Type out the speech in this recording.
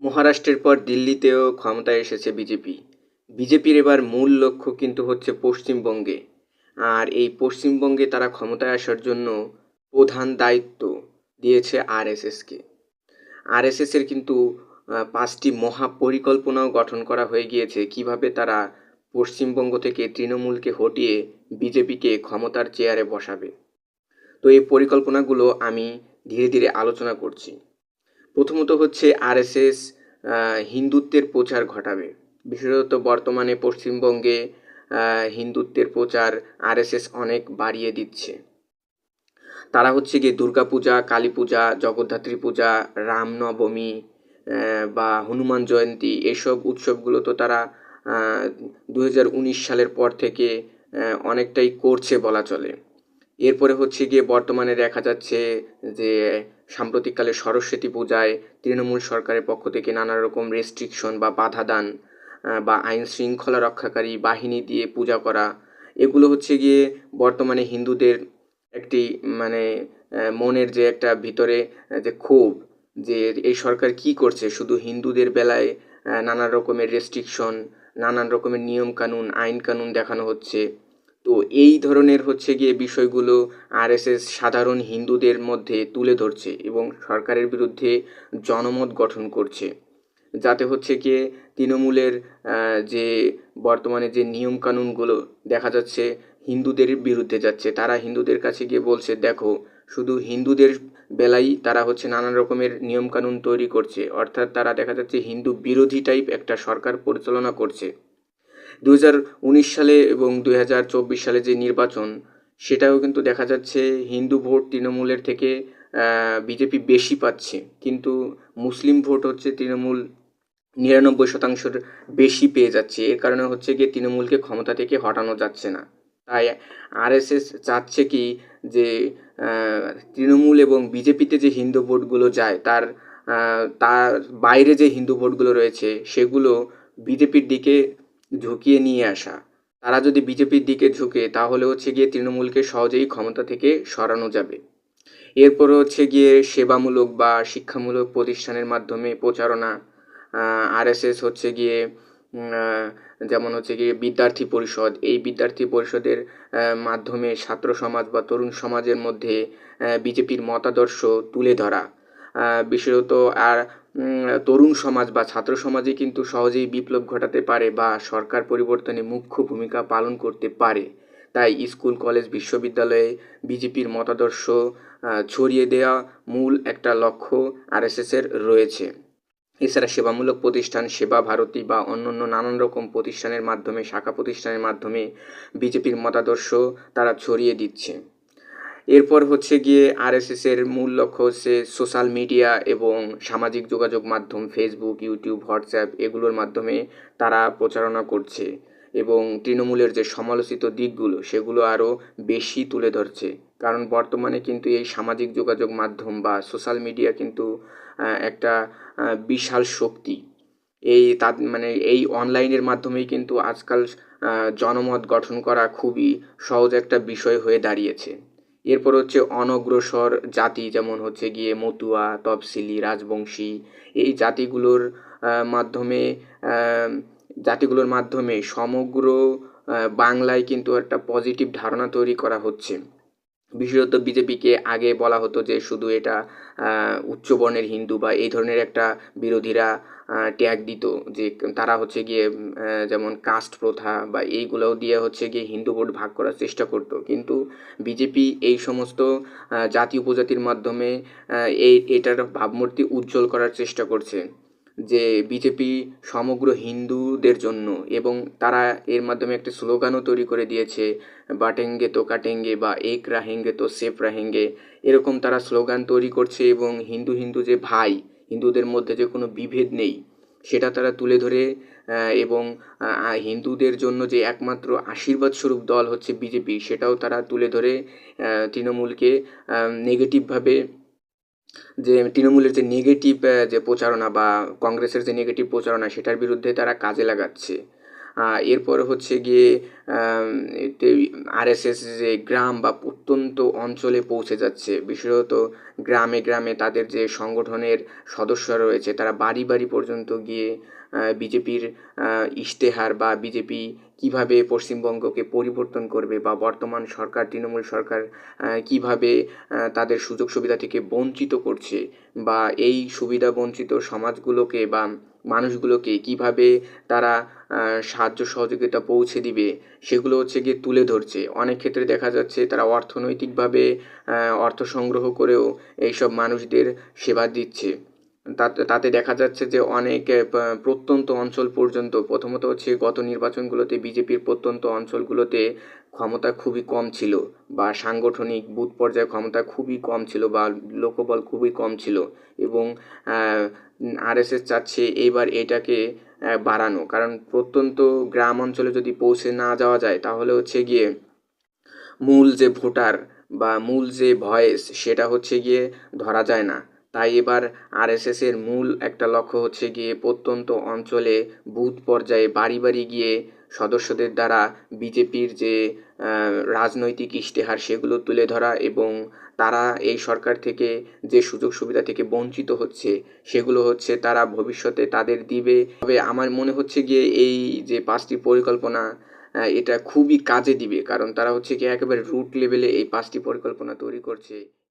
মহারাষ্ট্রের পর দিল্লিতেও ক্ষমতায় এসেছে বিজেপি। বিজেপির এবার মূল লক্ষ্য কিন্তু হচ্ছে পশ্চিমবঙ্গে। আর এই পশ্চিমবঙ্গে তারা ক্ষমতায় আসার জন্য প্রধান দায়িত্ব দিয়েছে আরএসএসকে। আরএসএসের কিন্তু ৫টি মহাপরিকল্পনাও গঠন করা হয়ে গিয়েছে কিভাবে তারা পশ্চিমবঙ্গ থেকে তৃণমূলকে হটিয়ে বিজেপিকে ক্ষমতার চেয়ারে বসাবে। তো এই পরিকল্পনাগুলো আমি ধীরে ধীরে আলোচনা করছি। প্রথমত হচ্ছে আরএসএস হিন্দুত্বের প্রচার ঘটাবে। বিশেষত বর্তমানে পশ্চিমবঙ্গে হিন্দুত্বের প্রচার আরএসএস অনেক বাড়িয়ে দিচ্ছে। তারা হচ্ছে গিয়ে দুর্গা পূজা, কালী পূজা, জগদ্ধাত্রী পূজা, রামনবমী বা হনুমান জয়ন্তী এসব উৎসবগুলো তো তারা 2019 সালের পর থেকে অনেকটাই করছে বলা চলে। এরপরে হচ্ছে গিয়ে বর্তমানে দেখা যাচ্ছে যে সাম্প্রতিককালে সরস্বতী পূজায় তৃণমূল সরকারের পক্ষ থেকে নানা রকম রেস্ট্রিকশন বা বাধা দান বা আইন শৃঙ্খলা রক্ষাকারী বাহিনী দিয়ে পূজা করা, এগুলো হচ্ছে গিয়ে বর্তমানে হিন্দুদের একটি মানে মনের যে একটা ভিতরে যে ক্ষোভ, যে এই সরকার কি করছে, শুধু হিন্দুদের বেলায় নানা রকমের রেস্ট্রিকশন, নানান রকমের নিয়ম কানুন, আইন কানুন দেখানো হচ্ছে। তো এই ধরনের হচ্ছে গিয়ে বিষয়গুলো আরএসএস সাধারণ হিন্দুদের মধ্যে তুলে ধরছে এবং সরকারের বিরুদ্ধে জনমত গঠন করছে, যাতে হচ্ছে গিয়ে তৃণমূলের যে বর্তমানে যে নিয়মকানুনগুলো দেখা যাচ্ছে হিন্দুদের বিরুদ্ধে যাচ্ছে। তারা হিন্দুদের কাছে গিয়ে বলছে, দেখো শুধু হিন্দুদের বেলায় তারা হচ্ছে নানান রকমের নিয়মকানুন তৈরি করছে, অর্থাৎ তারা দেখা যাচ্ছে হিন্দু বিরোধী টাইপ একটা সরকার পরিচালনা করছে। 2019 সালে এবং 2024 সালে যে নির্বাচন, সেটাও কিন্তু দেখা যাচ্ছে হিন্দু ভোট তৃণমূলের থেকে বিজেপি বেশি পাচ্ছে, কিন্তু মুসলিম ভোট হচ্ছে তৃণমূল 99% বেশি পেয়ে যাচ্ছে। এর কারণে হচ্ছে গিয়ে তৃণমূলকে ক্ষমতা থেকে হটানো যাচ্ছে না। তাই আরএসএস চাচ্ছে কি যে তৃণমূল এবং বিজেপিতে যে হিন্দু ভোটগুলো যায় তার বাইরে যে হিন্দু ভোটগুলো রয়েছে সেগুলো বিজেপির দিকে ঝুঁকিয়ে নিয়ে আসা। তারা যদি বিজেপির দিকে ঝুঁকে তাহলে হচ্ছে গিয়ে তৃণমূলকে সহজেই ক্ষমতা থেকে সরানো যাবে। এরপরে হচ্ছে গিয়ে সেবামূলক বা শিক্ষামূলক প্রতিষ্ঠানের মাধ্যমে প্রচারণা। আরএসএস হচ্ছে গিয়ে যেমন হচ্ছে গিয়ে বিদ্যার্থী পরিষদ, এই বিদ্যার্থী পরিষদের মাধ্যমে ছাত্র সমাজ বা তরুণ সমাজের মধ্যে বিজেপির মতাদর্শ তুলে ধরা। বিশেষত আর তরুণ সমাজ বা ছাত্র সমাজই কিন্তু সহজেই বিপ্লব ঘটাতে পারে বা সরকার পরিবর্তনে মুখ্য ভূমিকা পালন করতে পারে। তাই স্কুল, কলেজ, বিশ্ববিদ্যালয়ে বিজেপির মতাদর্শ ছড়িয়ে দেওয়া মূল একটা লক্ষ্য আরএসএসের রয়েছে। এছাড়া সেবামূলক প্রতিষ্ঠান, সেবা ভারতী বা অন্যান্য নানান রকম প্রতিষ্ঠানের মাধ্যমে, শাখা প্রতিষ্ঠানের মাধ্যমে বিজেপির মতাদর্শ তারা ছড়িয়ে দিচ্ছে। এরপর হচ্ছে গিয়ে আরএসএসের মূল লক্ষ্য হচ্ছে সোশ্যাল মিডিয়া এবং সামাজিক যোগাযোগ মাধ্যম, ফেসবুক, ইউটিউব, হোয়াটসঅ্যাপ এগুলোর মাধ্যমে তারা প্রচারণা করছে এবং তৃণমূলের যে সমালোচিত দিকগুলো সেগুলো আরও বেশি তুলে ধরছে। কারণ বর্তমানে কিন্তু এই সামাজিক যোগাযোগ মাধ্যম বা সোশ্যাল মিডিয়া কিন্তু একটা বিশাল শক্তি। এই অনলাইনের মাধ্যমেই কিন্তু আজকাল জনমত গঠন করা খুবই সহজ একটা বিষয় হয়ে দাঁড়িয়েছে। এরপর হচ্ছে অনগ্রসর জাতি, যেমন হচ্ছে গিয়ে মতুয়া, তফসিলি, রাজবংশী, এই মাধ্যমে আহ, জাতিগুলোর মাধ্যমে সমগ্র বাংলায় কিন্তু একটা পজিটিভ ধারণা তৈরি করা হচ্ছে। বিশেষত বিজেপিকে আগে বলা হতো যে শুধু এটা উচ্চবর্ণের হিন্দু বা এই ধরনের একটা বিরোধীরা ট্যাগ দিত, যে তারা হচ্ছে গিয়ে যেমন কাস্ট প্রথা বা এইগুলোও দিয়ে হচ্ছে গিয়ে হিন্দু ভোট ভাগ করার চেষ্টা করতো। কিন্তু বিজেপি এই সমস্ত জাতি উপজাতির মাধ্যমে এটার ভাবমূর্তি উজ্জ্বল করার চেষ্টা করছে যে বিজেপি সমগ্র হিন্দুদের জন্য, এবং তারা এর মাধ্যমে একটা স্লোগানও তৈরি করে দিয়েছে, বাটেঙ্গে তো কাটেঙ্গে বা এক রাহেঙ্গে তো সেফ রাহেঙ্গে। এরকম তারা স্লোগান তৈরি করছে এবং হিন্দু হিন্দু যে ভাই, হিন্দুদের মধ্যে যে কোনো বিভেদ নেই সেটা তারা তুলে ধরে এবং হিন্দুদের জন্য যে একমাত্র আশীর্বাদ স্বরূপ দল হচ্ছে বিজেপি সেটাও তারা তুলে ধরে তৃণমূলকে নেগেটিভভাবে, যে তৃণমূলের যে নেগেটিভ যে প্রচারণা বা কংগ্রেসের যে নেগেটিভ প্রচারণা সেটার বিরুদ্ধে তারা কাজে লাগাচ্ছে। এরপর হচ্ছে গিয়ে আরএসএস যে গ্রাম বা প্রত্যন্ত অঞ্চলে পৌঁছে যাচ্ছে, বিশেষত গ্রামে গ্রামে তাদের যে সংগঠনের সদস্যরা রয়েছে তারা বাড়ি বাড়ি পর্যন্ত গিয়ে বিজেপির ইশতেহার বা বিজেপি কিভাবে পশ্চিমবঙ্গকে পরিবর্তন করবে বা বর্তমান সরকার তৃণমূল সরকার কিভাবে তাদের সুযোগ সুবিধা থেকে বঞ্চিত করছে বা এই সুবিধা বঞ্চিত সমাজগুলোকে বা মানুষগুলোকে কিভাবে তারা সাহায্য সহযোগিতা পৌঁছে দিবে সেগুলো হচ্ছে গিয়ে তুলে ধরছে। অনেক ক্ষেত্রে দেখা যাচ্ছে তারা অর্থনৈতিকভাবে অর্থ সংগ্রহ করেও এইসব মানুষদের সেবা দিচ্ছে। তাতে তাতে দেখা যাচ্ছে যে অনেক প্রত্যন্ত অঞ্চল পর্যন্ত, প্রথমত হচ্ছে গত নির্বাচনগুলোতে বিজেপির প্রত্যন্ত অঞ্চলগুলোতে ক্ষমতা খুবই কম ছিল বা সাংগঠনিক বুথ পর্যায়ে ক্ষমতা খুবই কম ছিল বা লোকবল খুবই কম ছিল, এবং আরএসএস চাচ্ছে এইবার এটাকে বাড়ানো, কারণ প্রত্যন্ত গ্রাম অঞ্চলে যদি পৌঁছে না যাওয়া যায় তাহলে হচ্ছে গিয়ে মূল যে ভোটার বা মূল যে ভয়েস সেটা হচ্ছে গিয়ে ধরা যায় না। তাই এবার আরএসএস এর মূল একটা লক্ষ্য হচ্ছে গিয়ে প্রত্যন্ত অঞ্চলে বুথ পর্যায়ে বাড়ি বাড়ি গিয়ে সদস্যদের দ্বারা বিজেপির যে রাজনৈতিক ইশতেহার সেগুলো তুলে ধরা এবং তারা এই সরকার থেকে যে সুযোগ সুবিধা থেকে বঞ্চিত হচ্ছে সেগুলো হচ্ছে তারা ভবিষ্যতে তাদের দিবে। তবে আমার মনে হচ্ছে গিয়ে এই যে 5টি পরিকল্পনা এটা খুবই কাজে দিবে, কারণ তারা হচ্ছে কি একেবারে রুট লেভেলে এই 5টি পরিকল্পনা তৈরি করছে।